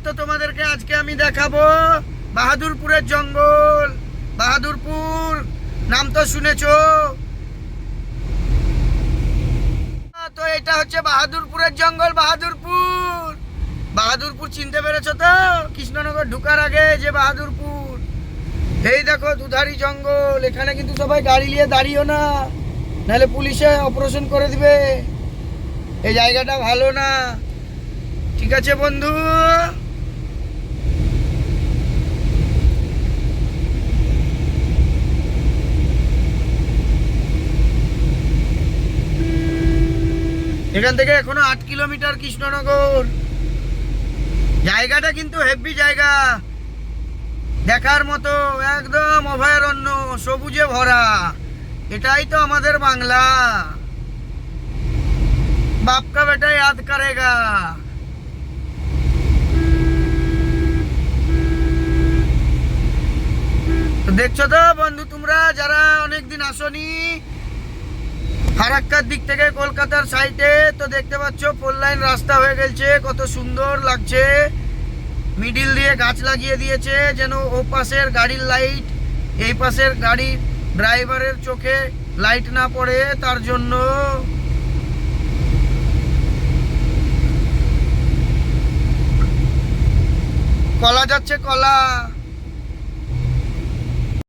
তো তোমাদেরকে আজকে আমি দেখাবো বাহাদুরপুরের জঙ্গল। বাহাদুরপুর নাম তো শুনেছো। তো এটা হচ্ছে বাহাদুরপুরের জঙ্গল। বাহাদুরপুর বাহাদুরপুর চিনতে পেরেছো তো? কৃষ্ণনগর ঢুকার আগে যে বাহাদুরপুর। এই দেখো দুধারি জঙ্গল। এখানে কিন্তু সবাই গাড়ি নিয়ে দাঁড়িয়েও না, নাহলে পুলিশে অপারেশন করে দিবে। এই জায়গাটা ভালো না, ঠিক আছে বন্ধু? এখান থেকে এখনো 8 কিলোমিটার কৃষ্ণনগর। জায়গাটা কিন্তু হেভি জায়গা, দেখার মতো, একদম অভয়ারণ্য, সবুজে ভরা। এটাই তো আমাদের বাংলা। বাপ কা বেটা ইয়াদ করেগা। তো দেখছো তো বন্ধু, তোমরা যারা অনেকদিন আসনি ফারাক্কার দিক থেকে কলকাতার সাইডে, তো দেখতে পাচ্ছ 4 লাইন রাস্তা হয়ে গেছে। কত সুন্দর লাগছে। মিডিল দিয়ে গাছ লাগিয়ে দিয়েছে, যেন ও পাশের গাড়ির লাইট এই পাশের গাড়ি ড্রাইভারের চোখে লাইট না পড়ে, তার জন্য। কলা যাচ্ছে, কলা।